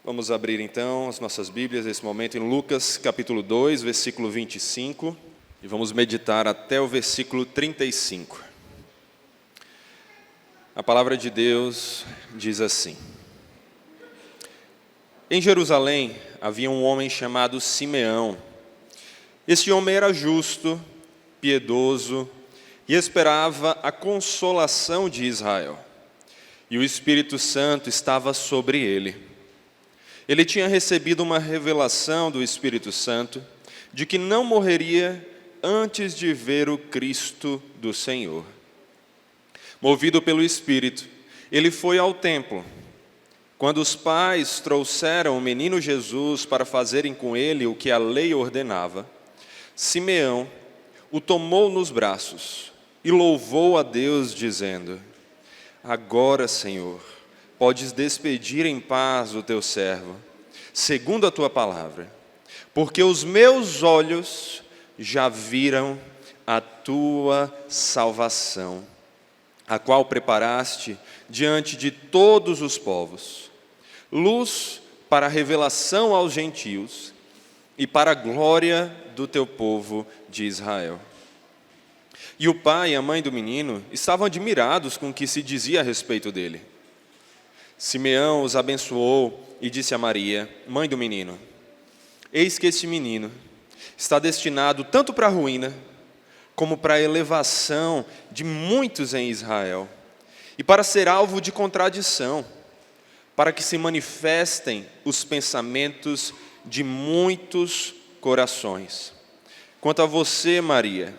Vamos abrir então as nossas Bíblias nesse momento em Lucas capítulo 2, versículo 25, e vamos meditar até o versículo 35. A palavra de Deus diz assim: Em Jerusalém havia um homem chamado Simeão. Este homem era justo, piedoso e esperava a consolação de Israel. E o Espírito Santo estava sobre ele. Ele tinha recebido uma revelação do Espírito Santo de que não morreria antes de ver o Cristo do Senhor. Movido pelo Espírito, ele foi ao templo. Quando os pais trouxeram o menino Jesus para fazerem com ele o que a lei ordenava, Simeão o tomou nos braços e louvou a Deus, dizendo: Agora, Senhor, podes despedir em paz o teu servo, segundo a tua palavra, porque os meus olhos já viram a tua salvação, a qual preparaste diante de todos os povos, luz para a revelação aos gentios e para a glória do teu povo de Israel. E o pai e a mãe do menino estavam admirados com o que se dizia a respeito dele. Simeão os abençoou e disse a Maria, mãe do menino: Eis que este menino está destinado tanto para a ruína, como para a elevação de muitos em Israel, e para ser alvo de contradição, para que se manifestem os pensamentos de muitos corações. Quanto a você, Maria,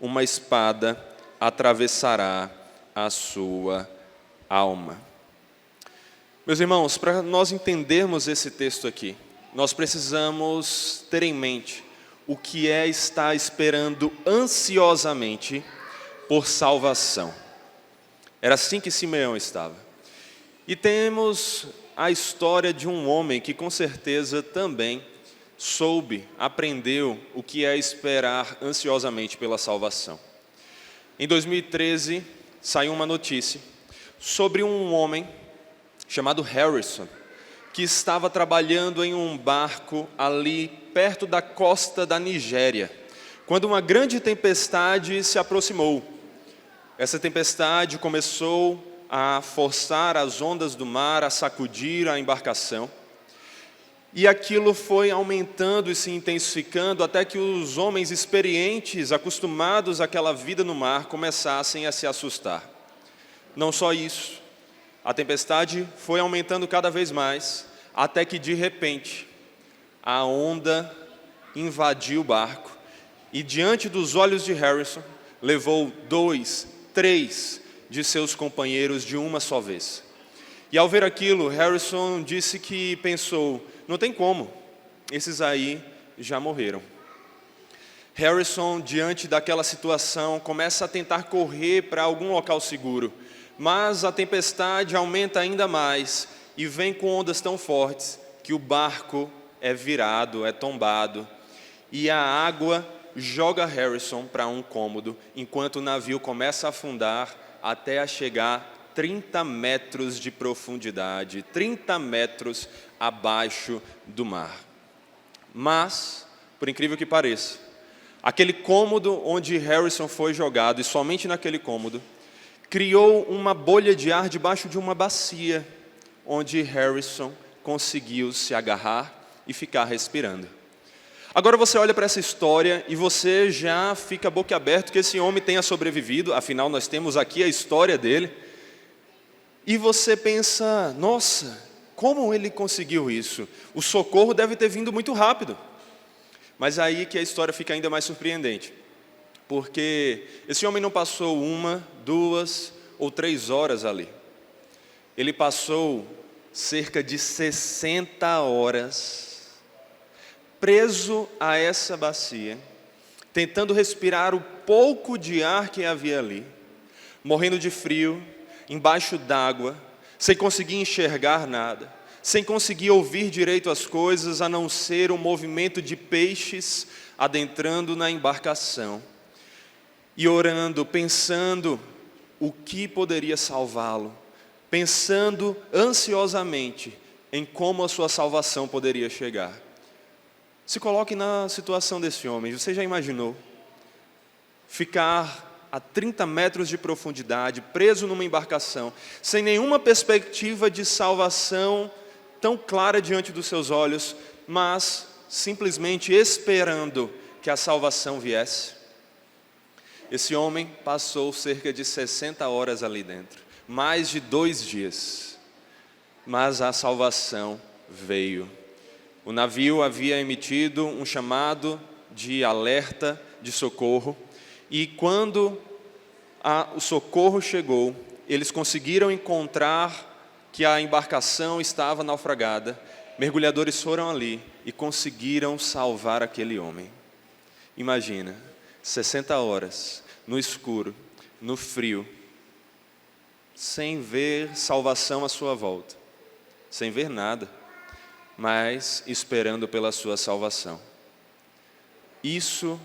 uma espada atravessará a sua alma. Meus irmãos, para nós entendermos esse texto aqui, nós precisamos ter em mente o que é estar esperando ansiosamente por salvação. Era assim que Simeão estava. E temos a história de um homem que com certeza também aprendeu o que é esperar ansiosamente pela salvação. Em 2013, saiu uma notícia sobre um homem chamado Harrison, que estava trabalhando em um barco ali perto da costa da Nigéria, quando uma grande tempestade se aproximou. Essa tempestade começou a forçar as ondas do mar a sacudir a embarcação, e aquilo foi aumentando e se intensificando até que os homens experientes, acostumados àquela vida no mar, começassem a se assustar. Não só isso, a tempestade foi aumentando cada vez mais, até que de repente a onda invadiu o barco e diante dos olhos de Harrison levou 2, 3 de seus companheiros de uma só vez. E ao ver aquilo, Harrison disse que pensou: não tem como, esses aí já morreram. Harrison, diante daquela situação, começa a tentar correr para algum local seguro, mas a tempestade aumenta ainda mais e vem com ondas tão fortes que o barco é virado, é tombado, e a água joga Harrison para um cômodo, enquanto o navio começa a afundar até a chegar a 30 metros de profundidade, 30 metros abaixo do mar. Mas, por incrível que pareça, aquele cômodo onde Harrison foi jogado, e somente naquele cômodo, criou uma bolha de ar debaixo de uma bacia, onde Harrison conseguiu se agarrar e ficar respirando. Agora você olha para essa história e você já fica boquiaberto que esse homem tenha sobrevivido, afinal nós temos aqui a história dele, e você pensa: nossa, como ele conseguiu isso? O socorro deve ter vindo muito rápido. Mas aí que a história fica ainda mais surpreendente, porque esse homem não passou 1, 2 ou 3 horas ali. Ele passou cerca de 60 horas preso a essa bacia, tentando respirar o pouco de ar que havia ali, morrendo de frio, embaixo d'água, sem conseguir enxergar nada, sem conseguir ouvir direito as coisas, a não ser o movimento de peixes adentrando na embarcação, e orando, pensando o que poderia salvá-lo, pensando ansiosamente em como a sua salvação poderia chegar. Se coloque na situação desse homem. Você já imaginou ficar a 30 metros de profundidade, preso numa embarcação, sem nenhuma perspectiva de salvação tão clara diante dos seus olhos, mas simplesmente esperando que a salvação viesse? Esse homem passou cerca de 60 horas ali dentro, mais de 2 dias, mas a salvação veio. O navio havia emitido um chamado de alerta, de socorro, e quando o socorro chegou, eles conseguiram encontrar que a embarcação estava naufragada. Mergulhadores foram ali e conseguiram salvar aquele homem. Imagina, 60 horas, no escuro, no frio, sem ver salvação à sua volta, sem ver nada, mas esperando pela sua salvação. Isso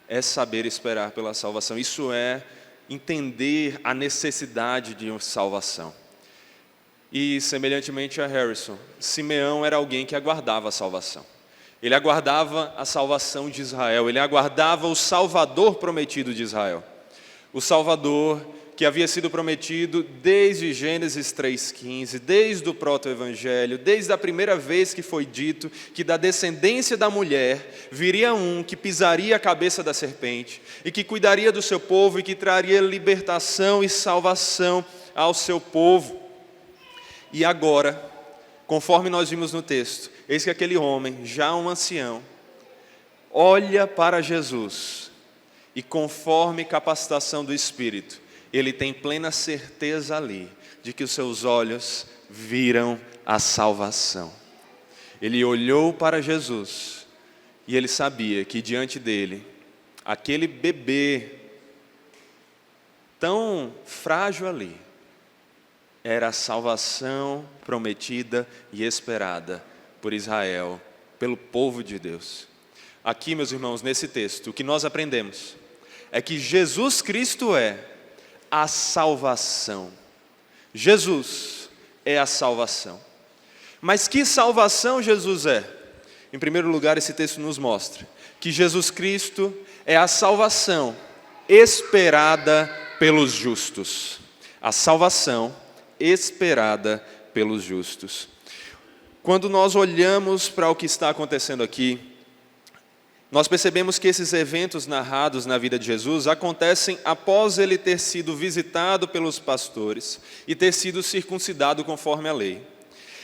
é saber esperar pela salvação, isso é entender a necessidade de uma salvação. E semelhantemente a Harrison, Simeão era alguém que aguardava a salvação. Ele aguardava a salvação de Israel, ele aguardava o Salvador prometido de Israel. O Salvador que havia sido prometido desde Gênesis 3,15, desde o proto-evangelho, desde a primeira vez que foi dito que da descendência da mulher viria um que pisaria a cabeça da serpente e que cuidaria do seu povo e que traria libertação e salvação ao seu povo. E agora, conforme nós vimos no texto, eis que aquele homem, já um ancião, olha para Jesus e conforme capacitação do Espírito, ele tem plena certeza ali de que os seus olhos viram a salvação. Ele olhou para Jesus e ele sabia que diante dele, aquele bebê tão frágil ali, era a salvação prometida e esperada por Israel, pelo povo de Deus. Aqui, meus irmãos, nesse texto, o que nós aprendemos é que Jesus Cristo é a salvação. Jesus é a salvação. Mas que salvação Jesus é? Em primeiro lugar, esse texto nos mostra que Jesus Cristo é a salvação esperada pelos justos. A salvação esperada pelos justos. Quando nós olhamos para o que está acontecendo aqui, nós percebemos que esses eventos narrados na vida de Jesus acontecem após ele ter sido visitado pelos pastores e ter sido circuncidado conforme a lei.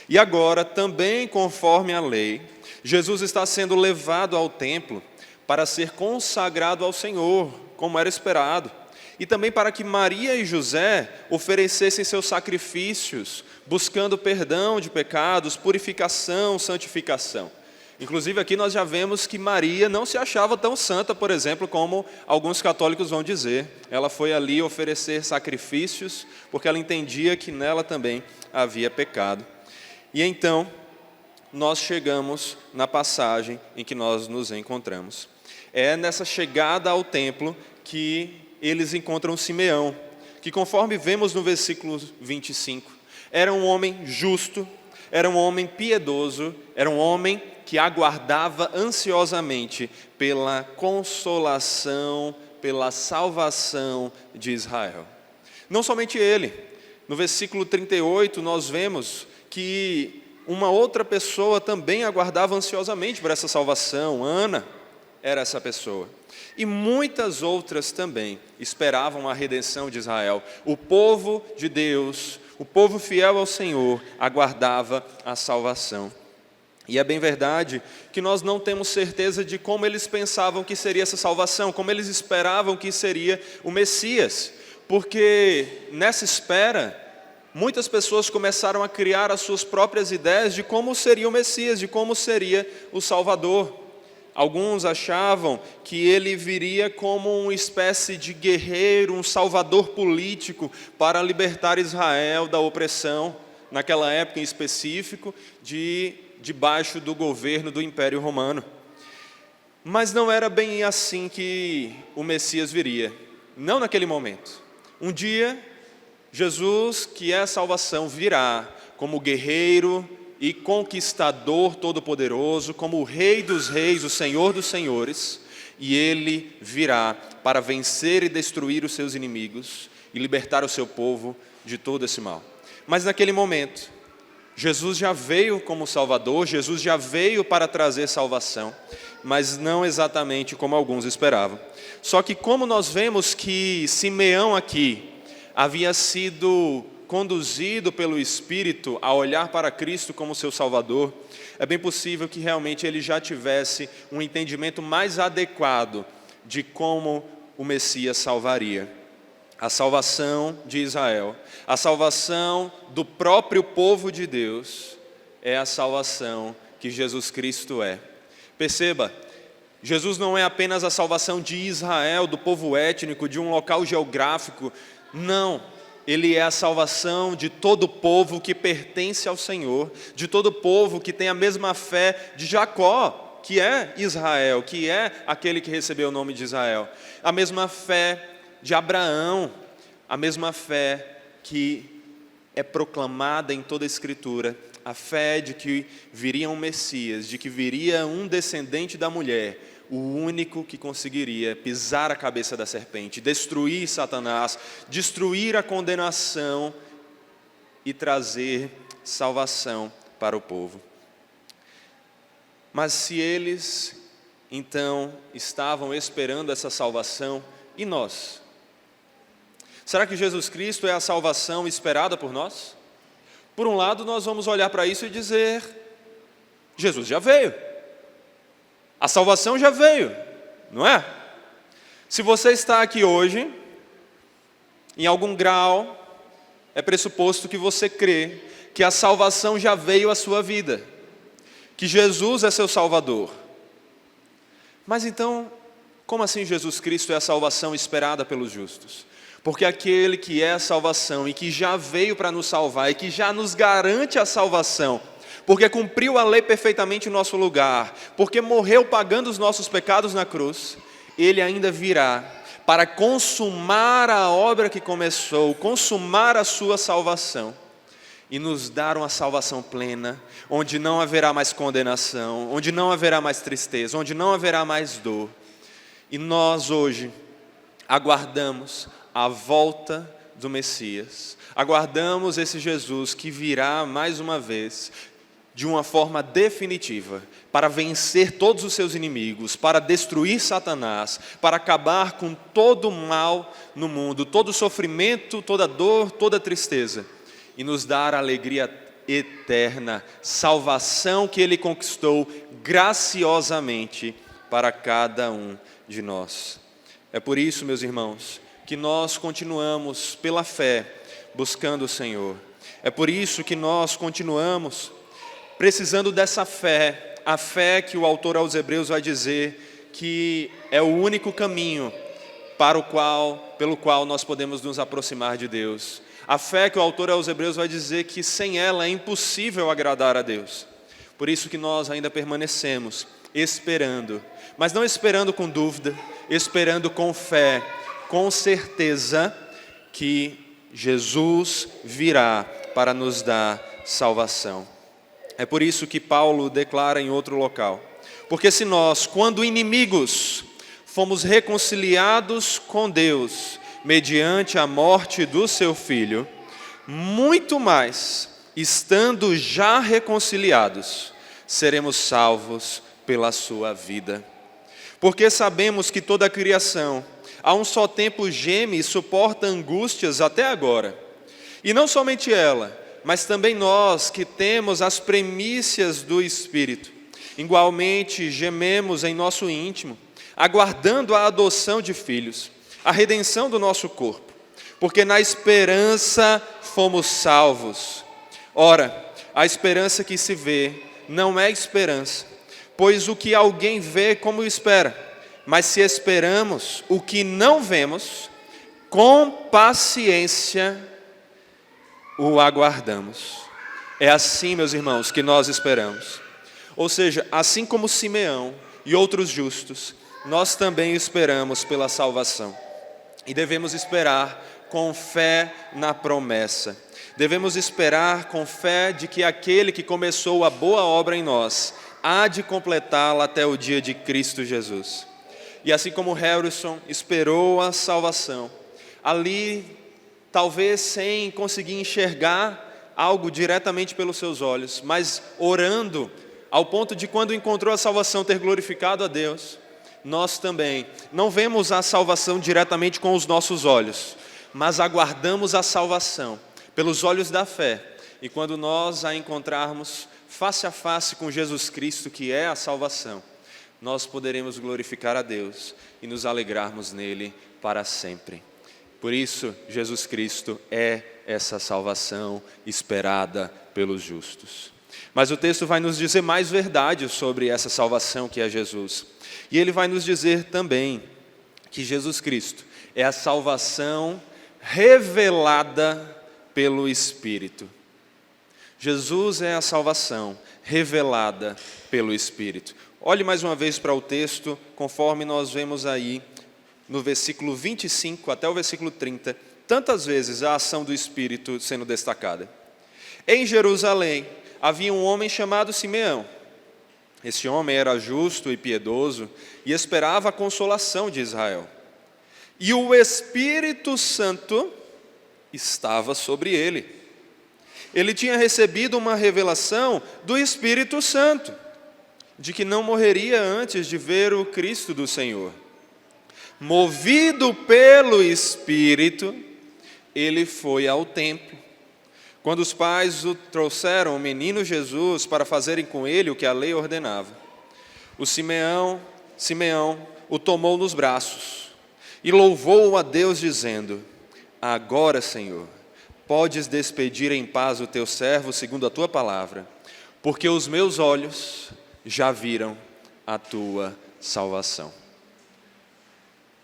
E agora, também conforme a lei, Jesus está sendo levado ao templo para ser consagrado ao Senhor, como era esperado. E também para que Maria e José oferecessem seus sacrifícios, buscando perdão de pecados, purificação, santificação. Inclusive aqui nós já vemos que Maria não se achava tão santa, por exemplo, como alguns católicos vão dizer. Ela foi ali oferecer sacrifícios, porque ela entendia que nela também havia pecado. E então, nós chegamos na passagem em que nós nos encontramos. É nessa chegada ao templo que eles encontram Simeão, que conforme vemos no versículo 25, era um homem justo, era um homem piedoso, era um homem que aguardava ansiosamente pela consolação, pela salvação de Israel. Não somente ele, no versículo 38 nós vemos que uma outra pessoa também aguardava ansiosamente por essa salvação. Ana era essa pessoa. E muitas outras também esperavam a redenção de Israel. O povo de Deus, o povo fiel ao Senhor, aguardava a salvação. E é bem verdade que nós não temos certeza de como eles pensavam que seria essa salvação, como eles esperavam que seria o Messias, porque nessa espera, muitas pessoas começaram a criar as suas próprias ideias de como seria o Messias, de como seria o Salvador. Alguns achavam que ele viria como uma espécie de guerreiro, um salvador político para libertar Israel da opressão, naquela época em específico, debaixo do governo do Império Romano. Mas não era bem assim que o Messias viria, não naquele momento. Um dia, Jesus, que é a salvação, virá como guerreiro e conquistador todo-poderoso, como o Rei dos Reis, o Senhor dos Senhores, e Ele virá para vencer e destruir os seus inimigos e libertar o seu povo de todo esse mal. Mas naquele momento, Jesus já veio como Salvador, Jesus já veio para trazer salvação, mas não exatamente como alguns esperavam. Só que como nós vemos que Simeão aqui havia sido conduzido pelo Espírito a olhar para Cristo como seu Salvador, é bem possível que realmente ele já tivesse um entendimento mais adequado de como o Messias salvaria. A salvação de Israel, a salvação do próprio povo de Deus, é a salvação que Jesus Cristo é. Perceba, Jesus não é apenas a salvação de Israel, do povo étnico, de um local geográfico. Não, Ele é a salvação de todo povo que pertence ao Senhor, de todo povo que tem a mesma fé de Jacó, que é Israel, que é aquele que recebeu o nome de Israel. A mesma fé de Abraão, a mesma fé que é proclamada em toda a Escritura, a fé de que viria um Messias, de que viria um descendente da mulher, o único que conseguiria pisar a cabeça da serpente, destruir Satanás, destruir a condenação e trazer salvação para o povo. Mas se eles, então, estavam esperando essa salvação, e nós? Será que Jesus Cristo é a salvação esperada por nós? Por um lado, nós vamos olhar para isso e dizer: Jesus já veio. A salvação já veio, não é? Se você está aqui hoje, em algum grau, é pressuposto que você crê que a salvação já veio à sua vida, que Jesus é seu Salvador. Mas então, como assim Jesus Cristo é a salvação esperada pelos justos? Porque aquele que é a salvação e que já veio para nos salvar e que já nos garante a salvação, porque cumpriu a lei perfeitamente em nosso lugar, porque morreu pagando os nossos pecados na cruz, Ele ainda virá para consumar a obra que começou, consumar a sua salvação e nos dar uma salvação plena, onde não haverá mais condenação, onde não haverá mais tristeza, onde não haverá mais dor. E nós hoje aguardamos a volta do Messias, aguardamos esse Jesus que virá mais uma vez, de uma forma definitiva, para vencer todos os seus inimigos, para destruir Satanás, para acabar com todo o mal no mundo, todo o sofrimento, toda dor, toda tristeza, e nos dar a alegria eterna, salvação que Ele conquistou graciosamente para cada um de nós. É por isso, meus irmãos, que nós continuamos pela fé buscando o Senhor. É por isso que nós continuamos precisando dessa fé, a fé que o autor aos Hebreus vai dizer que é o único caminho pelo qual nós podemos nos aproximar de Deus. A fé que o autor aos Hebreus vai dizer que sem ela é impossível agradar a Deus. Por isso que nós ainda permanecemos esperando, mas não esperando com dúvida, esperando com fé, com certeza que Jesus virá para nos dar salvação. É por isso que Paulo declara em outro local: porque se nós, quando inimigos, fomos reconciliados com Deus mediante a morte do seu Filho, muito mais, estando já reconciliados, seremos salvos pela sua vida. Porque sabemos que toda a criação, a um só tempo geme e suporta angústias até agora. E não somente ela, mas também nós que temos as primícias do Espírito, igualmente gememos em nosso íntimo, aguardando a adoção de filhos, a redenção do nosso corpo, porque na esperança fomos salvos. Ora, a esperança que se vê não é esperança, pois o que alguém vê, como espera? Mas se esperamos o que não vemos, com paciência o aguardamos. É assim, meus irmãos, que nós esperamos. Ou seja, assim como Simeão e outros justos, nós também esperamos pela salvação. E devemos esperar com fé na promessa. Devemos esperar com fé de que aquele que começou a boa obra em nós há de completá-la até o dia de Cristo Jesus. E assim como Harrison esperou a salvação, ali, talvez sem conseguir enxergar algo diretamente pelos seus olhos, mas orando, ao ponto de quando encontrou a salvação ter glorificado a Deus, nós também não vemos a salvação diretamente com os nossos olhos, mas aguardamos a salvação pelos olhos da fé. E quando nós a encontrarmos face a face com Jesus Cristo, que é a salvação, nós poderemos glorificar a Deus e nos alegrarmos nele para sempre. Por isso, Jesus Cristo é essa salvação esperada pelos justos. Mas o texto vai nos dizer mais verdade sobre essa salvação que é Jesus. E ele vai nos dizer também que Jesus Cristo é a salvação revelada pelo Espírito. Jesus é a salvação revelada pelo Espírito. Olhe mais uma vez para o texto, conforme nós vemos aí no versículo 25 até o versículo 30, tantas vezes a ação do Espírito sendo destacada. Em Jerusalém havia um homem chamado Simeão. Esse homem era justo e piedoso e esperava a consolação de Israel. E o Espírito Santo estava sobre ele. Ele tinha recebido uma revelação do Espírito Santo, de que não morreria antes de ver o Cristo do Senhor. Movido pelo Espírito, ele foi ao templo. Quando os pais o trouxeram, o menino Jesus, para fazerem com ele o que a lei ordenava, Simeão o tomou nos braços e louvou a Deus dizendo: agora, Senhor, podes despedir em paz o teu servo segundo a tua palavra, porque os meus olhos já viram a tua salvação.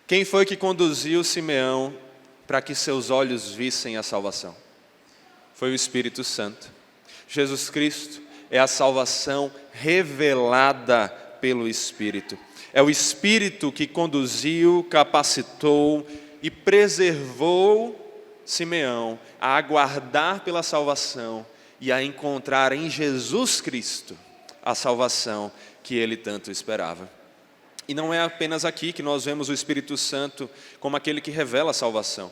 Quem foi que conduziu Simeão para que seus olhos vissem a salvação? Foi o Espírito Santo. Jesus Cristo é a salvação revelada pelo Espírito. É o Espírito que conduziu, capacitou e preservou Simeão a aguardar pela salvação e a encontrar em Jesus Cristo a salvação que ele tanto esperava. E não é apenas aqui que nós vemos o Espírito Santo como aquele que revela a salvação.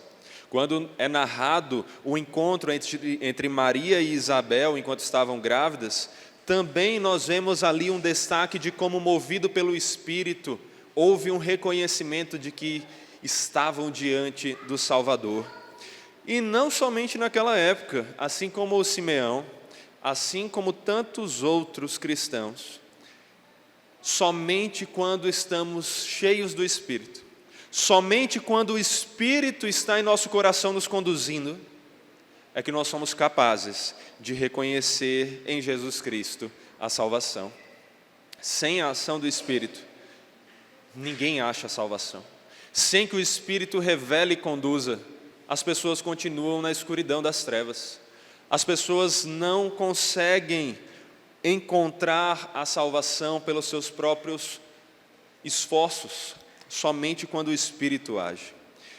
Quando é narrado o encontro entre Maria e Isabel enquanto estavam grávidas, também nós vemos ali um destaque de como, movido pelo Espírito, houve um reconhecimento de que estavam diante do Salvador. E não somente naquela época, assim como o Simeão, assim como tantos outros cristãos, somente quando estamos cheios do Espírito, somente quando o Espírito está em nosso coração nos conduzindo, é que nós somos capazes de reconhecer em Jesus Cristo a salvação. Sem a ação do Espírito, ninguém acha a salvação. Sem que o Espírito revele e conduza, as pessoas continuam na escuridão das trevas. As pessoas não conseguem encontrar a salvação pelos seus próprios esforços, somente quando o Espírito age.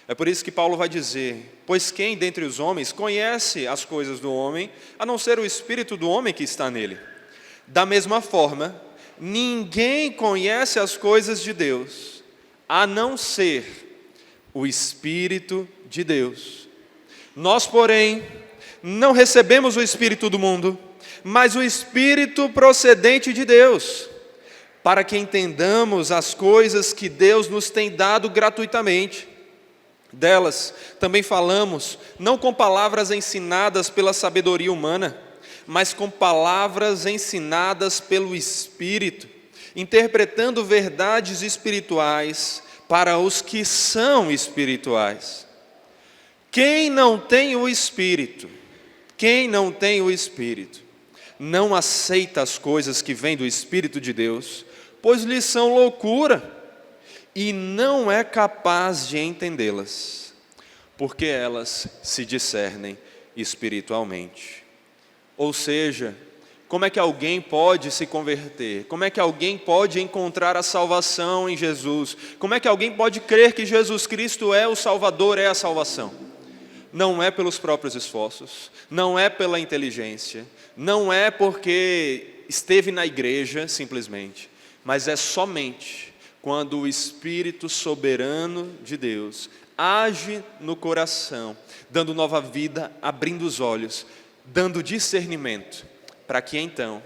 É por isso que Paulo vai dizer: pois quem dentre os homens conhece as coisas do homem, a não ser o Espírito do homem que está nele? Da mesma forma, ninguém conhece as coisas de Deus, a não ser o Espírito de Deus. Nós, porém, não recebemos o Espírito do mundo, mas o Espírito procedente de Deus, para que entendamos as coisas que Deus nos tem dado gratuitamente. Delas também falamos, não com palavras ensinadas pela sabedoria humana, mas com palavras ensinadas pelo Espírito, interpretando verdades espirituais para os que são espirituais. Quem não tem o Espírito, não aceita as coisas que vêm do Espírito de Deus, pois lhes são loucura, e não é capaz de entendê-las, porque elas se discernem espiritualmente. Ou seja, como é que alguém pode se converter? Como é que alguém pode encontrar a salvação em Jesus? Como é que alguém pode crer que Jesus Cristo é o Salvador, é a salvação? não é pelos próprios esforços, não é pela inteligência, não é porque esteve na igreja simplesmente, mas é somente quando o Espírito soberano de Deus age no coração, dando nova vida, abrindo os olhos, dando discernimento, para que então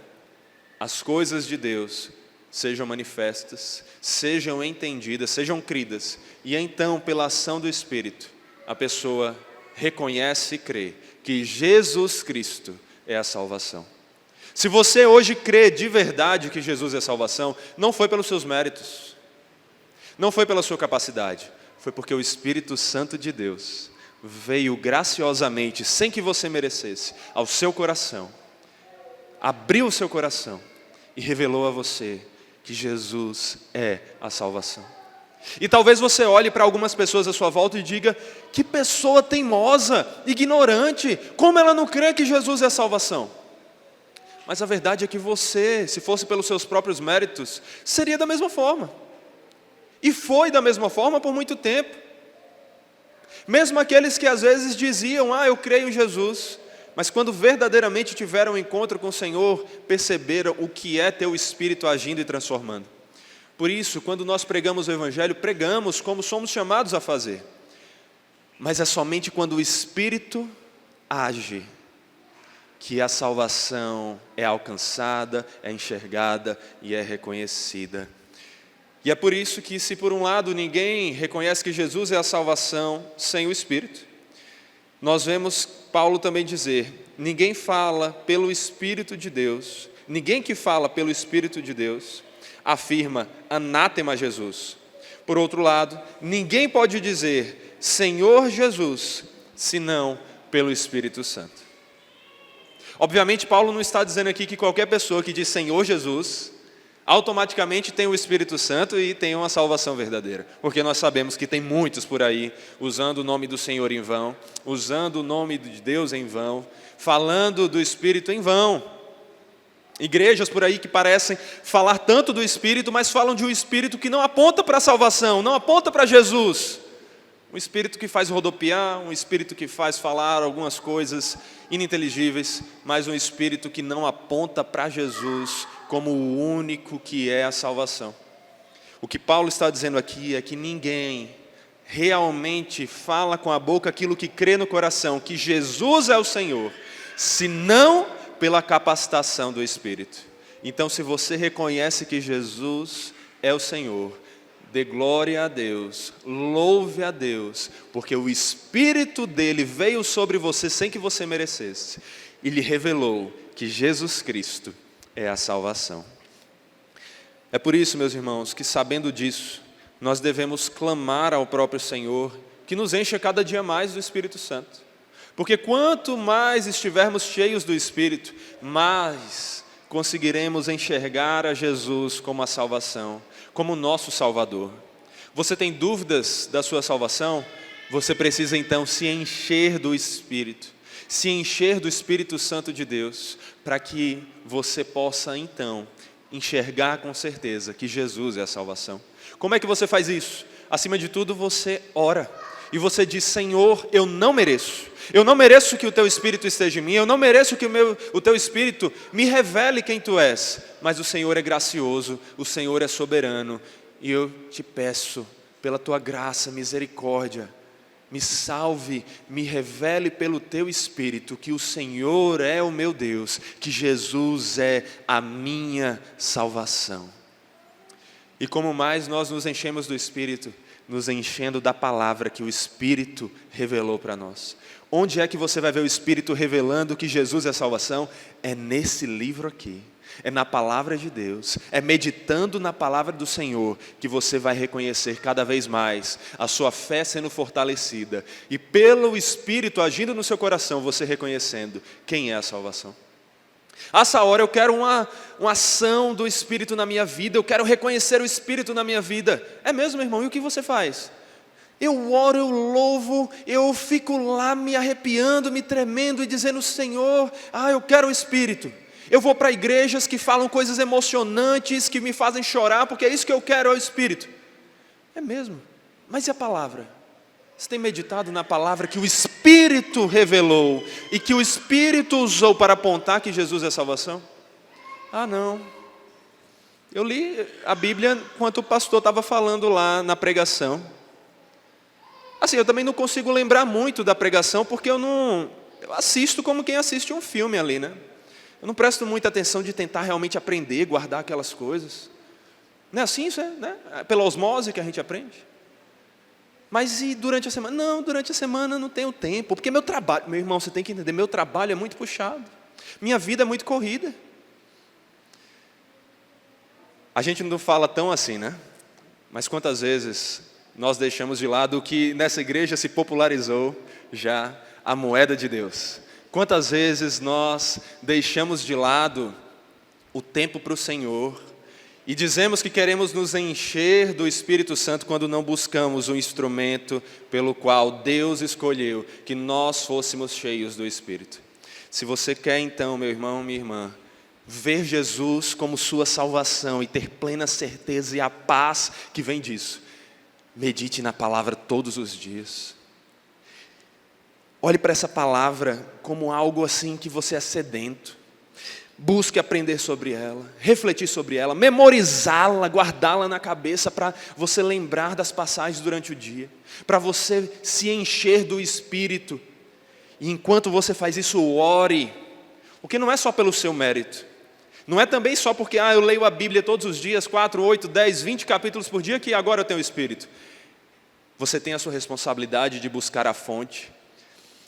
as coisas de Deus sejam manifestas, sejam entendidas, sejam cridas, e então, pela ação do Espírito, a pessoa reconhece e crê que Jesus Cristo é a salvação. Se você hoje crê de verdade que Jesus é a salvação, não foi pelos seus méritos, não foi pela sua capacidade, foi porque o Espírito Santo de Deus veio graciosamente, sem que você merecesse, ao seu coração, abriu o seu coração e revelou a você que Jesus é a salvação. E talvez você olhe para algumas pessoas à sua volta e diga: que pessoa teimosa, ignorante, como ela não crê que Jesus é a salvação? Mas a verdade é que você, se fosse pelos seus próprios méritos, seria da mesma forma. E foi da mesma forma por muito tempo. Mesmo aqueles que às vezes diziam: eu creio em Jesus, mas quando verdadeiramente tiveram um encontro com o Senhor, perceberam o que é ter o Espírito agindo e transformando. Por isso, quando nós pregamos o Evangelho, pregamos como somos chamados a fazer. Mas é somente quando o Espírito age que a salvação é alcançada, é enxergada e é reconhecida. E é por isso que, se por um lado ninguém reconhece que Jesus é a salvação sem o Espírito, nós vemos Paulo também dizer: ninguém fala pelo Espírito de Deus, ninguém que fala pelo Espírito de Deus afirma anátema a Jesus. Por outro lado, ninguém pode dizer Senhor Jesus, senão pelo Espírito Santo. Obviamente, Paulo não está dizendo aqui que qualquer pessoa que diz Senhor Jesus automaticamente tem o Espírito Santo e tem uma salvação verdadeira, porque nós sabemos que tem muitos por aí usando o nome do Senhor em vão, usando o nome de Deus em vão, falando do Espírito em vão. Igrejas por aí que parecem falar tanto do Espírito, mas falam de um Espírito que não aponta para a salvação, não aponta para Jesus. Um Espírito que faz rodopiar, um Espírito que faz falar algumas coisas ininteligíveis, mas um Espírito que não aponta para Jesus como o único que é a salvação. O que Paulo está dizendo aqui é que ninguém realmente fala com a boca aquilo que crê no coração, que Jesus é o Senhor, senão pela capacitação do Espírito. Então, se você reconhece que Jesus é o Senhor, dê glória a Deus, louve a Deus, porque o Espírito dele veio sobre você sem que você merecesse, e lhe revelou que Jesus Cristo é a salvação. É por isso, meus irmãos, que sabendo disso, nós devemos clamar ao próprio Senhor, que nos encha cada dia mais do Espírito Santo. Porque quanto mais estivermos cheios do Espírito, mais conseguiremos enxergar a Jesus como a salvação, como o nosso Salvador. Você tem dúvidas da sua salvação? Você precisa então se encher do Espírito, se encher do Espírito Santo de Deus, para que você possa então enxergar com certeza que Jesus é a salvação. Como é que você faz isso? Acima de tudo, você ora. E você diz: Senhor, eu não mereço que o Teu Espírito esteja em mim, eu não mereço que o Teu Espírito me revele quem Tu és, mas o Senhor é gracioso, o Senhor é soberano, e eu te peço, pela Tua graça, misericórdia, me salve, me revele pelo Teu Espírito que o Senhor é o meu Deus, que Jesus é a minha salvação. E como mais nós nos enchemos do Espírito, nos enchendo da palavra que o Espírito revelou para nós. Onde é que você vai ver o Espírito revelando que Jesus é a salvação? É nesse livro aqui, é na palavra de Deus, é meditando na palavra do Senhor que você vai reconhecer cada vez mais a sua fé sendo fortalecida e pelo Espírito agindo no seu coração, você reconhecendo quem é a salvação. Essa hora eu quero uma ação do Espírito na minha vida, eu quero reconhecer o Espírito na minha vida. É mesmo, meu irmão? E o que você faz? Eu oro, eu louvo, eu fico lá me arrepiando, me tremendo e dizendo: Senhor, eu quero o Espírito. Eu vou para igrejas que falam coisas emocionantes, que me fazem chorar, porque é isso que eu quero, é o Espírito. É mesmo? Mas e a palavra? Você tem meditado na palavra que o Espírito Espírito revelou e que o Espírito usou para apontar que Jesus é a salvação? Ah, não. Eu li a Bíblia enquanto o pastor estava falando lá na pregação. Assim, eu também não consigo lembrar muito da pregação, porque eu assisto como quem assiste um filme ali, né? Eu não presto muita atenção de tentar realmente aprender, guardar aquelas coisas. Não é assim, isso é, né? É pela osmose que a gente aprende. Mas e durante a semana? Não, durante a semana eu não tenho tempo, porque meu trabalho, meu irmão, você tem que entender, meu trabalho é muito puxado. Minha vida é muito corrida. A gente não fala tão assim, né? Mas quantas vezes nós deixamos de lado o que nessa igreja se popularizou já, a moeda de Deus? Quantas vezes nós deixamos de lado o tempo para o Senhor e dizemos que queremos nos encher do Espírito Santo quando não buscamos o instrumento pelo qual Deus escolheu que nós fôssemos cheios do Espírito? Se você quer então, meu irmão, minha irmã, ver Jesus como sua salvação e ter plena certeza e a paz que vem disso, medite na palavra todos os dias. Olhe para essa palavra como algo assim que você é sedento. Busque aprender sobre ela, refletir sobre ela, memorizá-la, guardá-la na cabeça para você lembrar das passagens durante o dia, para você se encher do Espírito. E enquanto você faz isso, ore, porque não é só pelo seu mérito. Não é também só porque eu leio a Bíblia todos os dias, 4, 8, 10, 20 capítulos por dia, que agora eu tenho o Espírito. Você tem a sua responsabilidade de buscar a fonte.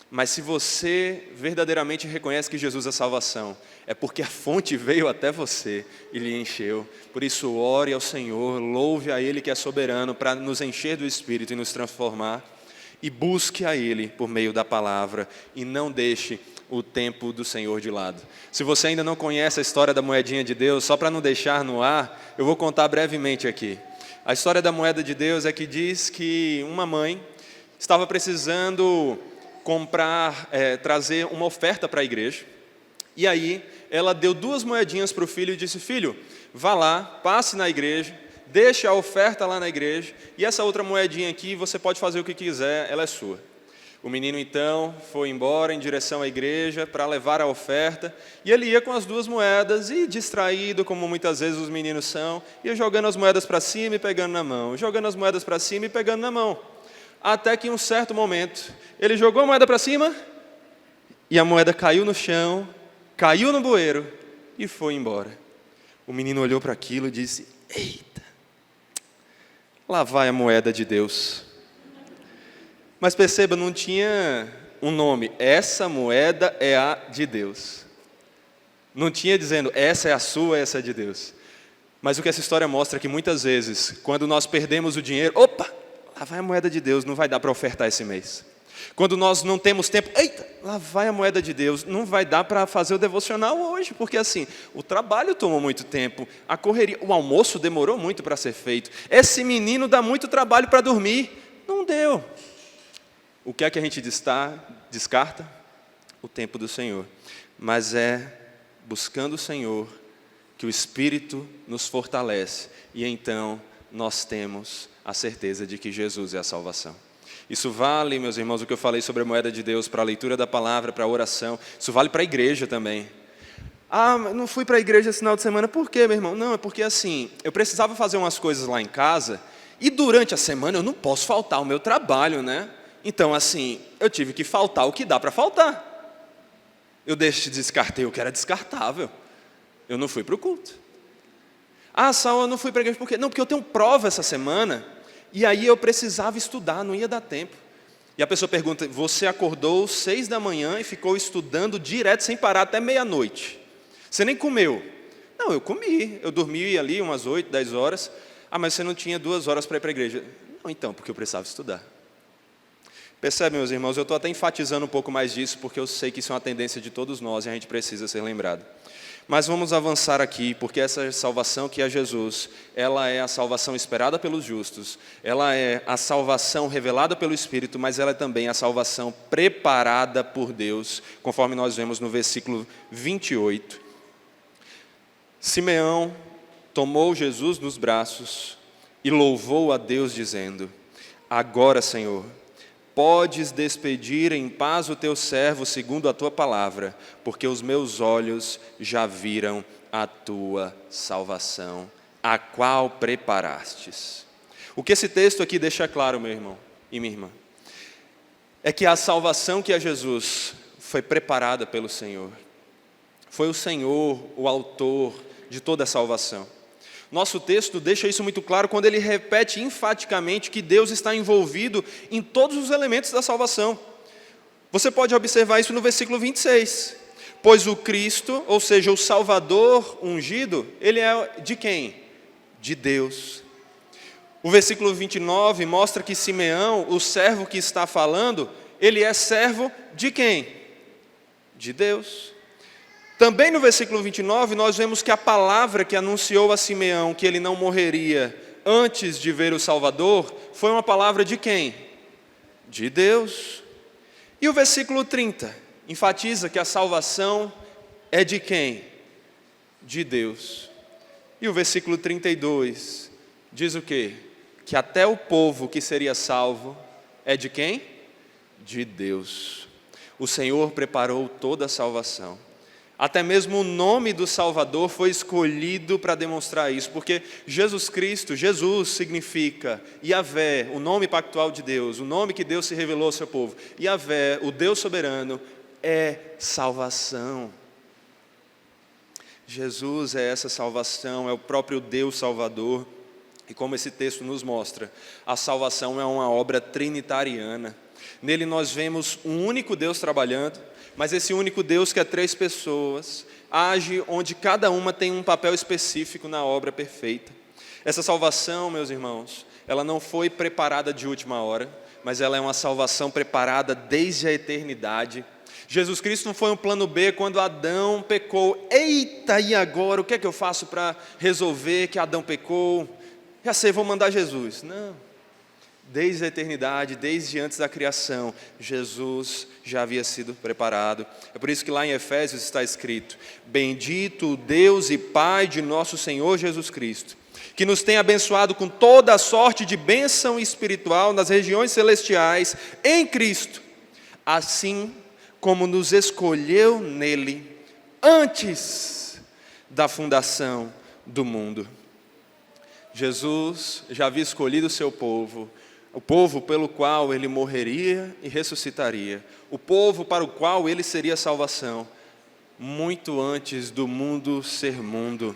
Mas se você verdadeiramente reconhece que Jesus é a salvação, é porque a fonte veio até você e lhe encheu. Por isso, ore ao Senhor, louve a Ele que é soberano para nos encher do Espírito e nos transformar. E busque a Ele por meio da palavra e não deixe o tempo do Senhor de lado. Se você ainda não conhece a história da moedinha de Deus, só para não deixar no ar, eu vou contar brevemente aqui. A história da moeda de Deus é que diz que uma mãe estava precisando trazer uma oferta para a igreja. E aí, ela deu 2 moedinhas para o filho e disse: filho, vá lá, passe na igreja, deixe a oferta lá na igreja, e essa outra moedinha aqui, você pode fazer o que quiser, ela é sua. O menino então foi embora em direção à igreja para levar a oferta, e ele ia com as 2 moedas e, distraído como muitas vezes os meninos são, ia jogando as moedas para cima e pegando na mão, jogando as moedas para cima e pegando na mão. Até que em um certo momento, ele jogou a moeda para cima, e a moeda caiu no chão, caiu no bueiro e foi embora. O menino olhou para aquilo e disse: eita, lá vai a moeda de Deus. Mas perceba, não tinha um nome, essa moeda é a de Deus. Não tinha dizendo, essa é a sua, essa é de Deus. Mas o que essa história mostra é que muitas vezes, quando nós perdemos o dinheiro, opa, lá vai a moeda de Deus, não vai dar para ofertar esse mês. Quando nós não temos tempo, eita, lá vai a moeda de Deus, não vai dar para fazer o devocional hoje, porque assim, o trabalho tomou muito tempo, a correria, o almoço demorou muito para ser feito, esse menino dá muito trabalho para dormir, não deu. O que é que a gente descarta? O tempo do Senhor. Mas é buscando o Senhor que o Espírito nos fortalece, e então nós temos a certeza de que Jesus é a salvação. Isso vale, meus irmãos, o que eu falei sobre a moeda de Deus, para a leitura da palavra, para a oração. Isso vale para a igreja também. Não fui para a igreja esse final de semana. Por quê, meu irmão? Não, é porque assim, eu precisava fazer umas coisas lá em casa, e durante a semana eu não posso faltar ao meu trabalho, né? Então assim, eu tive que faltar o que dá para faltar. Eu descartei o que era descartável. Eu não fui para o culto. Saul, eu não fui para a igreja por quê? Não, porque eu tenho prova essa semana, e aí eu precisava estudar, não ia dar tempo. E a pessoa pergunta, você acordou 6 da manhã e ficou estudando direto, sem parar, até meia-noite. Você nem comeu. Não, eu comi, eu dormi ali umas 8, 10 horas. Mas você não tinha 2 horas para ir para a igreja. Não, então, porque eu precisava estudar. Percebe, meus irmãos, eu estou até enfatizando um pouco mais disso, porque eu sei que isso é uma tendência de todos nós e a gente precisa ser lembrado. Mas vamos avançar aqui, porque essa salvação que é Jesus, ela é a salvação esperada pelos justos, ela é a salvação revelada pelo Espírito, mas ela é também a salvação preparada por Deus, conforme nós vemos no versículo 28. Simeão tomou Jesus nos braços e louvou a Deus dizendo: agora, Senhor, podes despedir em paz o teu servo segundo a tua palavra, porque os meus olhos já viram a tua salvação, a qual preparastes. O que esse texto aqui deixa claro, meu irmão e minha irmã, é que a salvação que é Jesus foi preparada pelo Senhor. Foi o Senhor o autor de toda a salvação. Nosso texto deixa isso muito claro quando ele repete enfaticamente que Deus está envolvido em todos os elementos da salvação. Você pode observar isso no versículo 26. Pois o Cristo, ou seja, o Salvador ungido, ele é de quem? De Deus. O versículo 29 mostra que Simeão, o servo que está falando, ele é servo de quem? De Deus. Também no versículo 29, nós vemos que a palavra que anunciou a Simeão que ele não morreria antes de ver o Salvador, foi uma palavra de quem? De Deus. E o versículo 30 enfatiza que a salvação é de quem? De Deus. E o versículo 32 diz o quê? Que até o povo que seria salvo é de quem? De Deus. O Senhor preparou toda a salvação. Até mesmo o nome do Salvador foi escolhido para demonstrar isso, porque Jesus Cristo, Jesus significa Yahvé, o nome pactual de Deus, o nome que Deus se revelou ao seu povo. Yahvé, o Deus soberano, é salvação. Jesus é essa salvação, é o próprio Deus Salvador. E como esse texto nos mostra, a salvação é uma obra trinitariana. Nele nós vemos um único Deus trabalhando, mas esse único Deus, que é 3 pessoas, age onde cada uma tem um papel específico na obra perfeita. Essa salvação, meus irmãos, ela não foi preparada de última hora, mas ela é uma salvação preparada desde a eternidade. Jesus Cristo não foi um plano B quando Adão pecou. Eita, e agora? O que é que eu faço para resolver que Adão pecou? Já sei, vou mandar Jesus. Não. Desde a eternidade, desde antes da criação, Jesus já havia sido preparado. É por isso que lá em Efésios está escrito: bendito o Deus e Pai de nosso Senhor Jesus Cristo, que nos tem abençoado com toda a sorte de bênção espiritual nas regiões celestiais em Cristo, assim como nos escolheu nele antes da fundação do mundo. Jesus já havia escolhido o seu povo, o povo pelo qual ele morreria e ressuscitaria, o povo para o qual ele seria salvação, muito antes do mundo ser mundo.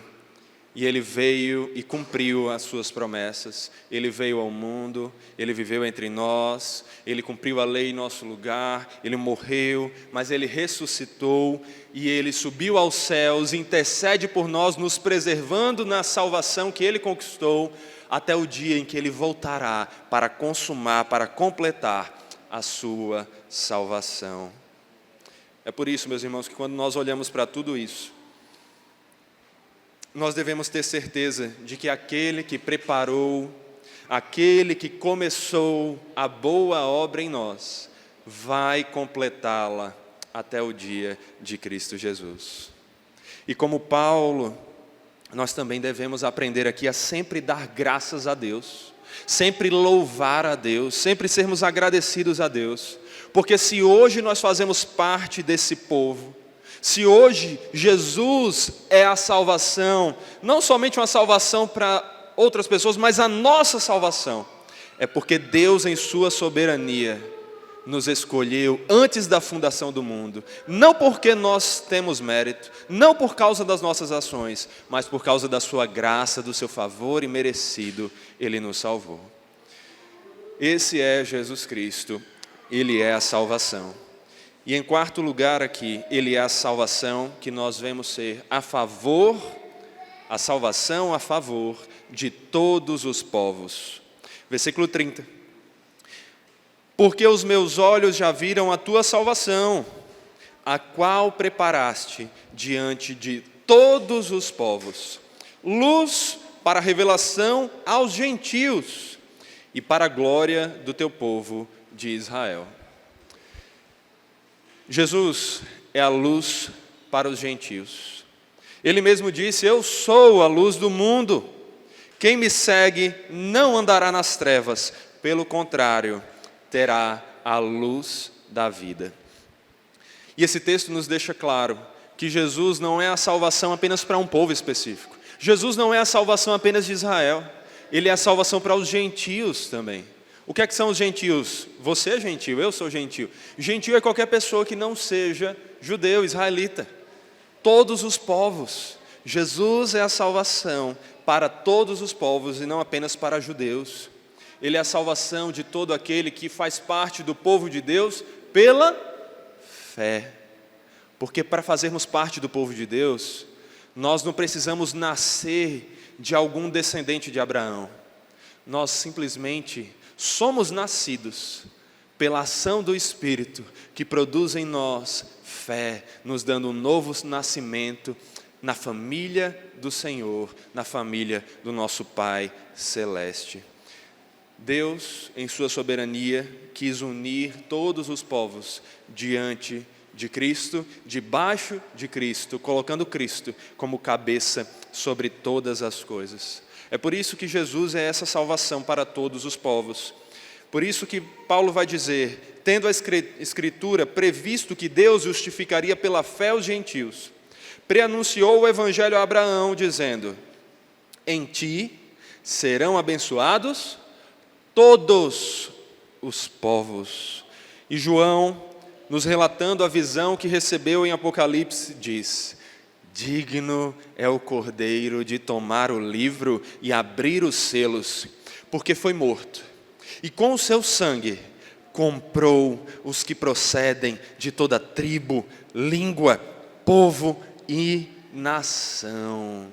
E ele veio e cumpriu as suas promessas. Ele veio ao mundo, ele viveu entre nós, ele cumpriu a lei em nosso lugar, ele morreu, mas ele ressuscitou e ele subiu aos céus, intercede por nós, nos preservando na salvação que ele conquistou, até o dia em que ele voltará para consumar, para completar a sua salvação. É por isso, meus irmãos, que quando nós olhamos para tudo isso, nós devemos ter certeza de que aquele que preparou, aquele que começou a boa obra em nós, vai completá-la até o dia de Cristo Jesus. E como Paulo, nós também devemos aprender aqui a sempre dar graças a Deus, sempre louvar a Deus, sempre sermos agradecidos a Deus, porque se hoje nós fazemos parte desse povo, se hoje Jesus é a salvação, não somente uma salvação para outras pessoas, mas a nossa salvação, é porque Deus em sua soberania nos escolheu antes da fundação do mundo, não porque nós temos mérito, não por causa das nossas ações, mas por causa da sua graça, do seu favor imerecido, Ele nos salvou. Esse é Jesus Cristo, Ele é a salvação. E em quarto lugar aqui, Ele é a salvação que nós vemos ser a favor, a salvação a favor de todos os povos. Versículo 30. Porque os meus olhos já viram a tua salvação, a qual preparaste diante de todos os povos, luz para a revelação aos gentios e para a glória do teu povo de Israel. Jesus é a luz para os gentios. Ele mesmo disse: eu sou a luz do mundo. Quem me segue não andará nas trevas, pelo contrário, terá a luz da vida. E esse texto nos deixa claro que Jesus não é a salvação apenas para um povo específico. Jesus não é a salvação apenas de Israel. Ele é a salvação para os gentios também. O que é que são os gentios? Você é gentio, eu sou gentio. Gentio é qualquer pessoa que não seja judeu, israelita. Todos os povos. Jesus é a salvação para todos os povos e não apenas para judeus. Ele é a salvação de todo aquele que faz parte do povo de Deus pela fé. Porque para fazermos parte do povo de Deus, nós não precisamos nascer de algum descendente de Abraão. Nós simplesmente somos nascidos pela ação do Espírito que produz em nós fé, nos dando um novo nascimento na família do Senhor, na família do nosso Pai Celeste. Deus, em sua soberania, quis unir todos os povos diante de Cristo, debaixo de Cristo, colocando Cristo como cabeça sobre todas as coisas. É por isso que Jesus é essa salvação para todos os povos. Por isso que Paulo vai dizer, tendo a Escritura previsto que Deus justificaria pela fé os gentios, preanunciou o Evangelho a Abraão, dizendo, em ti serão abençoados todos os povos. E João, nos relatando a visão que recebeu em Apocalipse, diz, digno é o Cordeiro de tomar o livro e abrir os selos, porque foi morto. E com o seu sangue comprou os que procedem de toda tribo, língua, povo e nação.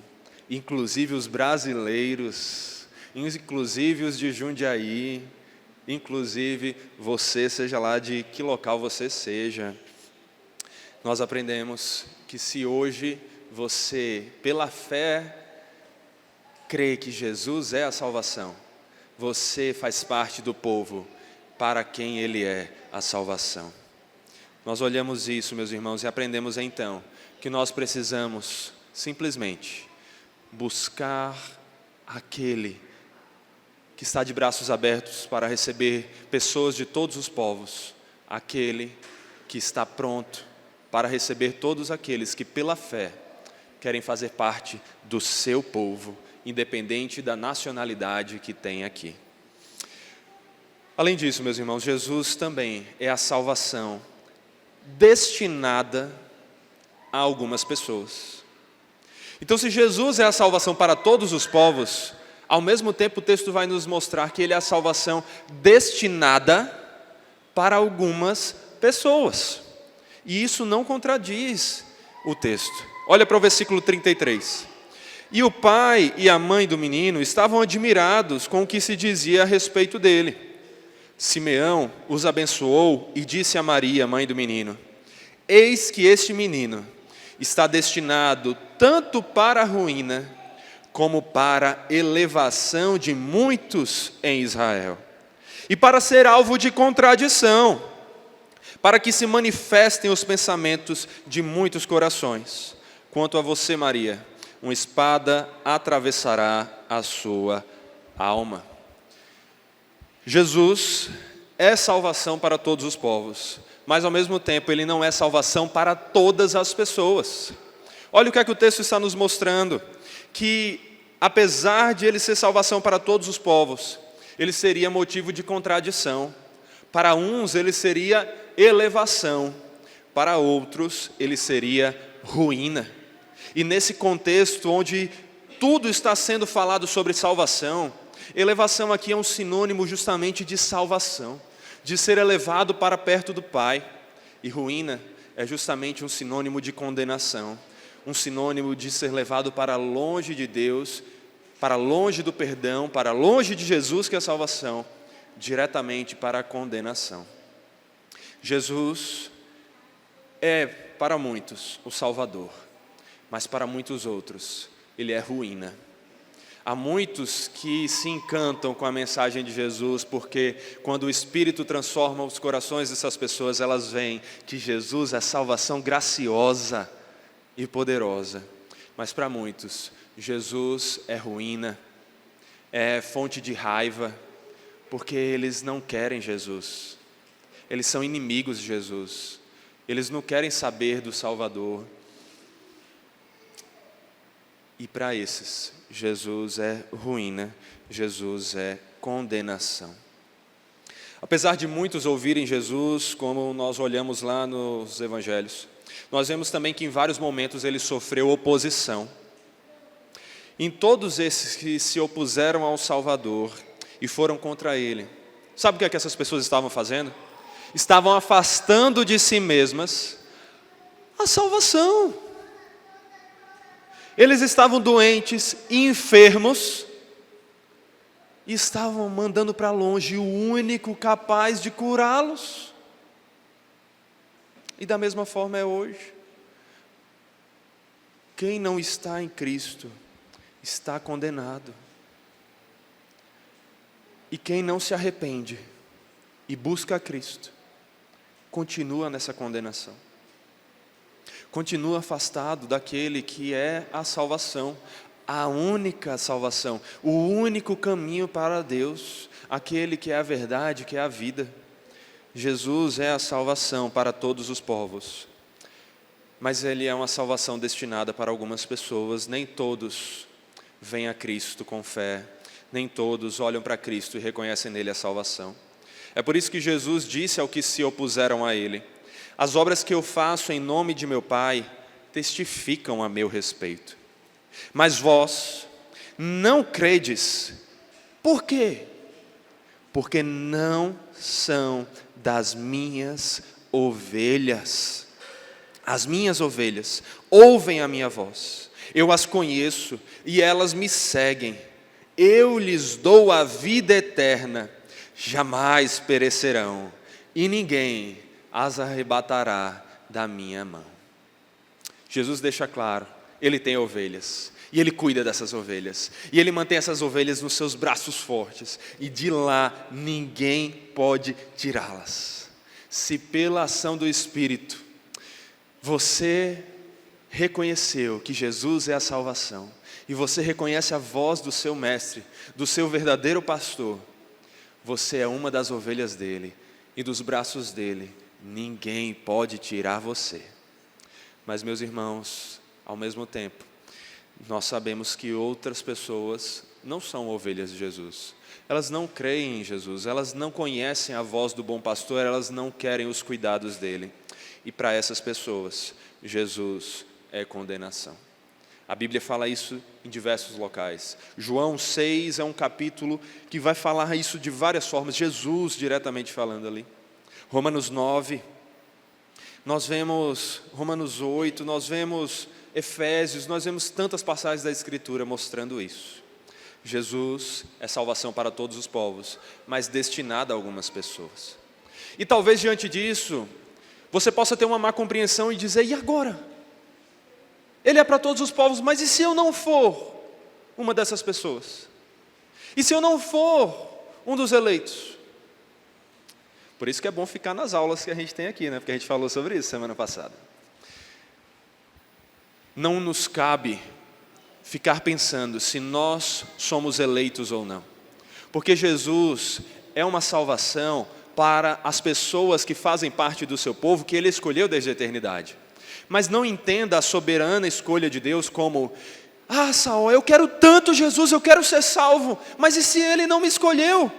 Inclusive os brasileiros, inclusive os de Jundiaí, inclusive você, seja lá de que local você seja. Nós aprendemos que se hoje você, pela fé, crê que Jesus é a salvação, você faz parte do povo para quem Ele é a salvação. Nós olhamos isso, meus irmãos, e aprendemos então que nós precisamos simplesmente buscar aquele que está de braços abertos para receber pessoas de todos os povos, aquele que está pronto para receber todos aqueles que pela fé querem fazer parte do seu povo, independente da nacionalidade que tem aqui. Além disso, meus irmãos, Jesus também é a salvação destinada a algumas pessoas. Então, se Jesus é a salvação para todos os povos, ao mesmo tempo o texto vai nos mostrar que Ele é a salvação destinada para algumas pessoas. E isso não contradiz o texto. Olha para o versículo 33. E o pai e a mãe do menino estavam admirados com o que se dizia a respeito dele. Simeão os abençoou e disse a Maria, mãe do menino, eis que este menino está destinado tanto para a ruína, como para a elevação de muitos em Israel, e para ser alvo de contradição, para que se manifestem os pensamentos de muitos corações. Quanto a você, Maria, uma espada atravessará a sua alma. Jesus é salvação para todos os povos, mas ao mesmo tempo Ele não é salvação para todas as pessoas. Olha o que é que o texto está nos mostrando, que apesar de Ele ser salvação para todos os povos, Ele seria motivo de contradição. Para uns Ele seria elevação, para outros Ele seria ruína. E nesse contexto onde tudo está sendo falado sobre salvação, elevação aqui é um sinônimo justamente de salvação, de ser elevado para perto do Pai. E ruína é justamente um sinônimo de condenação, um sinônimo de ser levado para longe de Deus, para longe do perdão, para longe de Jesus, que é a salvação, diretamente para a condenação. Jesus é, para muitos, o Salvador, mas para muitos outros, Ele é ruína. Há muitos que se encantam com a mensagem de Jesus, porque quando o Espírito transforma os corações dessas pessoas, elas veem que Jesus é salvação graciosa e poderosa. Mas para muitos, Jesus é ruína, é fonte de raiva, porque eles não querem Jesus. Eles são inimigos de Jesus. Eles não querem saber do Salvador. E para esses, Jesus é ruína, Jesus é condenação. Apesar de muitos ouvirem Jesus, como nós olhamos lá nos evangelhos, nós vemos também que em vários momentos ele sofreu oposição. Em todos esses que se opuseram ao Salvador e foram contra ele, sabe o que é que essas pessoas estavam fazendo? Estavam afastando de si mesmas a salvação. Eles estavam doentes, enfermos, e estavam mandando para longe o único capaz de curá-los. E da mesma forma é hoje. Quem não está em Cristo está condenado. E quem não se arrepende e busca a Cristo, continua nessa condenação. Continua afastado daquele que é a salvação, a única salvação, o único caminho para Deus, aquele que é a verdade, que é a vida. Jesus é a salvação para todos os povos, mas Ele é uma salvação destinada para algumas pessoas. Nem todos vêm a Cristo com fé, nem todos olham para Cristo e reconhecem nele a salvação. É por isso que Jesus disse ao que se opuseram a Ele: as obras que eu faço em nome de meu Pai testificam a meu respeito. Mas vós não credes. Por quê? Porque não são das minhas ovelhas. As minhas ovelhas ouvem a minha voz. Eu as conheço e elas me seguem. Eu lhes dou a vida eterna. Jamais perecerão e ninguém as arrebatará da minha mão. Jesus deixa claro, Ele tem ovelhas, e Ele cuida dessas ovelhas, e Ele mantém essas ovelhas nos seus braços fortes, e de lá ninguém pode tirá-las. Se pela ação do Espírito, você reconheceu que Jesus é a salvação, e você reconhece a voz do seu mestre, do seu verdadeiro pastor, você é uma das ovelhas dele, e dos braços dele ninguém pode tirar você. Mas, meus irmãos, ao mesmo tempo, nós sabemos que outras pessoas não são ovelhas de Jesus. Elas não creem em Jesus, elas não conhecem a voz do bom pastor, elas não querem os cuidados dele. E para essas pessoas, Jesus é condenação. A Bíblia fala isso em diversos locais. João 6 é um capítulo que vai falar isso de várias formas, Jesus diretamente falando ali. Romanos 9, nós vemos Romanos 8, nós vemos Efésios, nós vemos tantas passagens da Escritura mostrando isso. Jesus é salvação para todos os povos, mas destinada a algumas pessoas. E talvez diante disso, você possa ter uma má compreensão e dizer: e agora? Ele é para todos os povos, mas e se eu não for uma dessas pessoas? E se eu não for um dos eleitos? Por isso que é bom ficar nas aulas que a gente tem aqui, né? Porque a gente falou sobre isso semana passada. Não nos cabe ficar pensando se nós somos eleitos ou não. Porque Jesus é uma salvação para as pessoas que fazem parte do seu povo, que Ele escolheu desde a eternidade. Mas não entenda a soberana escolha de Deus como: ah, Saul, eu quero tanto Jesus, eu quero ser salvo, mas e se Ele não me escolheu?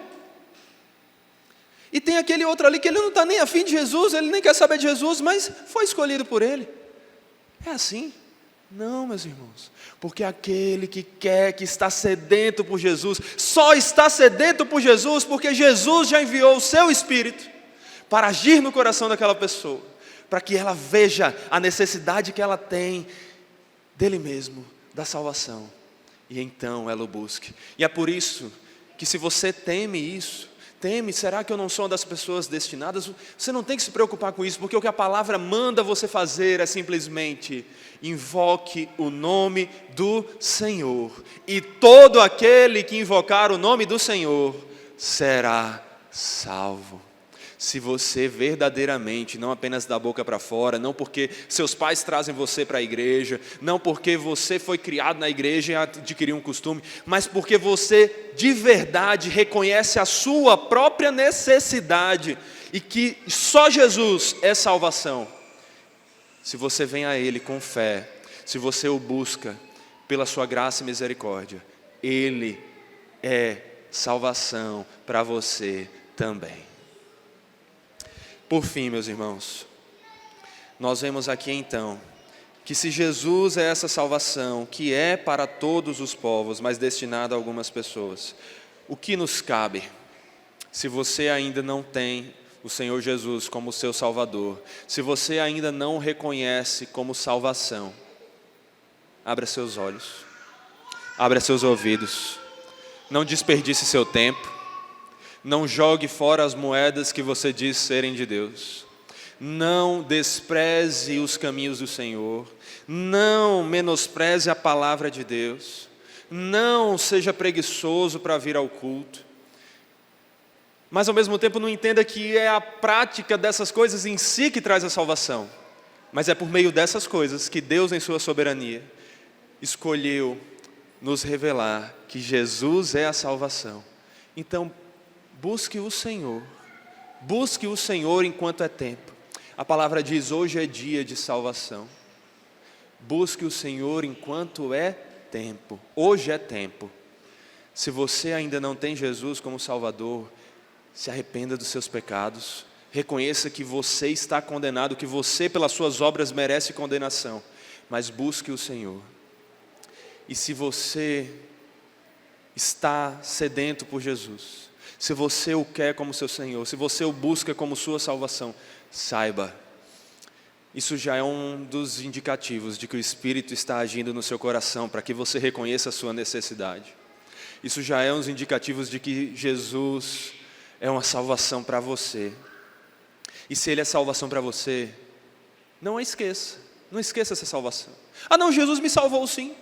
E tem aquele outro ali que ele não está nem afim de Jesus, ele nem quer saber de Jesus, mas foi escolhido por Ele. É assim? Não, meus irmãos, porque aquele que quer, que está sedento por Jesus, só está sedento por Jesus porque Jesus já enviou o seu Espírito para agir no coração daquela pessoa, para que ela veja a necessidade que ela tem dele mesmo, da salvação, e então ela o busque. E é por isso que, se você teme isso, será que eu não sou uma das pessoas destinadas? Você não tem que se preocupar com isso, porque o que a palavra manda você fazer é simplesmente: invoque o nome do Senhor, e todo aquele que invocar o nome do Senhor será salvo. Se você verdadeiramente, não apenas da boca para fora, não porque seus pais trazem você para a igreja, não porque você foi criado na igreja e adquiriu um costume, mas porque você de verdade reconhece a sua própria necessidade e que só Jesus é salvação, se você vem a Ele com fé, se você o busca pela sua graça e misericórdia, Ele é salvação para você também. Por fim, meus irmãos, nós vemos aqui então que se Jesus é essa salvação, que é para todos os povos, mas destinada a algumas pessoas, o que nos cabe, se você ainda não tem o Senhor Jesus como seu Salvador, se você ainda não o reconhece como salvação, abra seus olhos, abra seus ouvidos, não desperdice seu tempo, não jogue fora as moedas que você diz serem de Deus, não despreze os caminhos do Senhor, não menospreze a palavra de Deus, não seja preguiçoso para vir ao culto, mas ao mesmo tempo não entenda que é a prática dessas coisas em si que traz a salvação, mas é por meio dessas coisas que Deus, em sua soberania, escolheu nos revelar que Jesus é a salvação. Então, busque o Senhor enquanto é tempo. A palavra diz: hoje é dia de salvação. Busque o Senhor enquanto é tempo. Hoje é tempo. Se você ainda não tem Jesus como Salvador, se arrependa dos seus pecados. Reconheça que você está condenado, que você pelas suas obras merece condenação. Mas busque o Senhor. E se você está sedento por Jesus, se você o quer como seu Senhor, se você o busca como sua salvação, saiba, isso já é um dos indicativos de que o Espírito está agindo no seu coração para que você reconheça a sua necessidade. Isso já é um dos indicativos de que Jesus é uma salvação para você. E se Ele é salvação para você, não a esqueça, não esqueça essa salvação. Ah não, Jesus me salvou sim.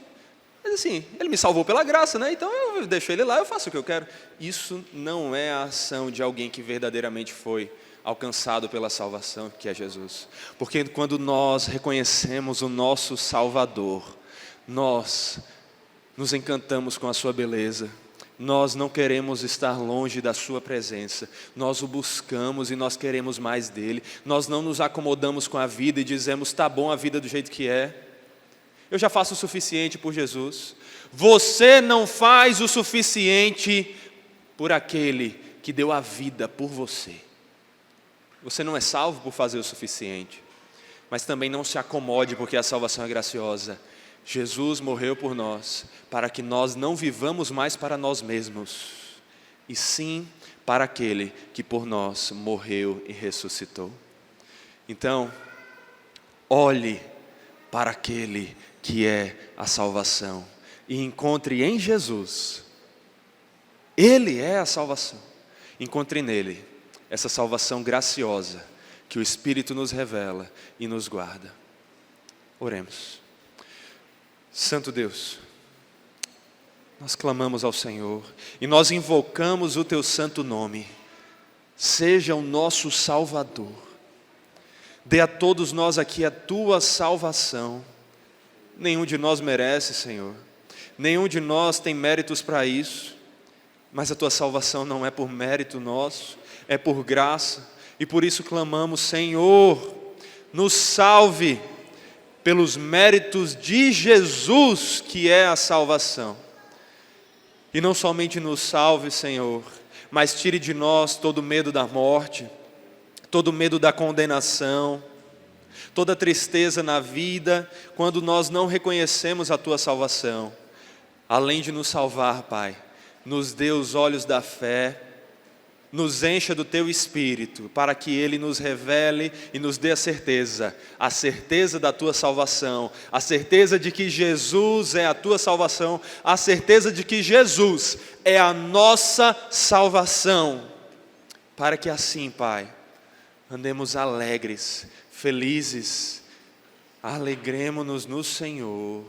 Mas assim, Ele me salvou pela graça, né? Então eu deixo Ele lá, eu faço o que eu quero. Isso não é a ação de alguém que verdadeiramente foi alcançado pela salvação, que é Jesus. Porque quando nós reconhecemos o nosso Salvador, nós nos encantamos com a sua beleza. Nós não queremos estar longe da sua presença. Nós o buscamos e nós queremos mais dele. Nós não nos acomodamos com a vida e dizemos: tá bom a vida do jeito que é. Eu já faço o suficiente por Jesus. Você não faz o suficiente por aquele que deu a vida por você. Você não é salvo por fazer o suficiente. Mas também não se acomode porque a salvação é graciosa. Jesus morreu por nós, para que nós não vivamos mais para nós mesmos, e sim para aquele que por nós morreu e ressuscitou. Então, olhe para aquele que é a salvação, e encontre em Jesus, Ele é a salvação, encontre nele essa salvação graciosa, que o Espírito nos revela e nos guarda. Oremos. Santo Deus, nós clamamos ao Senhor, e nós invocamos o Teu santo nome, seja o nosso Salvador, dê a todos nós aqui a Tua salvação. Nenhum de nós merece, Senhor, nenhum de nós tem méritos para isso, mas a Tua salvação não é por mérito nosso, é por graça, e por isso clamamos: Senhor, nos salve pelos méritos de Jesus, que é a salvação. E não somente nos salve, Senhor, mas tire de nós todo medo da morte, todo medo da condenação, toda tristeza na vida, quando nós não reconhecemos a Tua salvação. Além de nos salvar, Pai, nos dê os olhos da fé, nos encha do Teu Espírito, para que Ele nos revele e nos dê a certeza da Tua salvação, a certeza de que Jesus é a Tua salvação, a certeza de que Jesus é a nossa salvação, para que assim, Pai, andemos alegres, felizes, alegremo-nos no Senhor,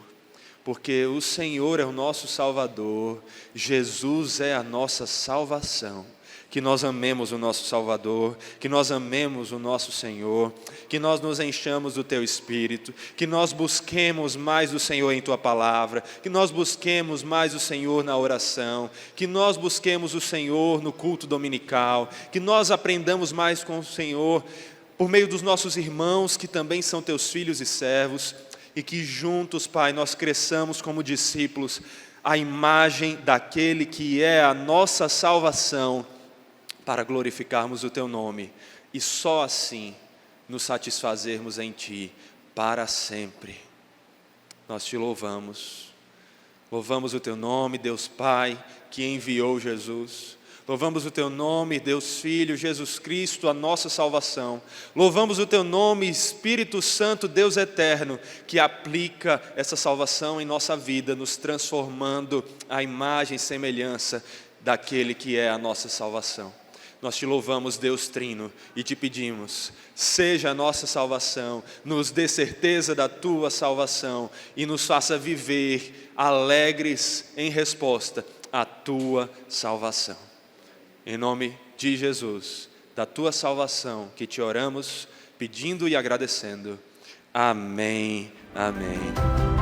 porque o Senhor é o nosso Salvador, Jesus é a nossa salvação. que nós amemos o nosso Salvador, que nós amemos o nosso Senhor, que nós nos enchamos do Teu Espírito, que nós busquemos mais o Senhor em Tua Palavra, que nós busquemos mais o Senhor na oração, que nós busquemos o Senhor no culto dominical, que nós aprendamos mais com o Senhor por meio dos nossos irmãos que também são Teus filhos e servos, e que juntos, Pai, nós cresçamos como discípulos à imagem daquele que é a nossa salvação, para glorificarmos o Teu nome e só assim nos satisfazermos em Ti para sempre. Nós Te louvamos o Teu nome, Deus Pai, que enviou Jesus. Louvamos o Teu nome, Deus Filho, Jesus Cristo, a nossa salvação. Louvamos o Teu nome, Espírito Santo, Deus eterno, que aplica essa salvação em nossa vida, nos transformando à imagem e semelhança daquele que é a nossa salvação. Nós Te louvamos, Deus Trino, e Te pedimos, seja a nossa salvação, nos dê certeza da Tua salvação e nos faça viver alegres em resposta à Tua salvação. Em nome de Jesus, da Tua salvação, que Te oramos, pedindo e agradecendo. Amém, amém.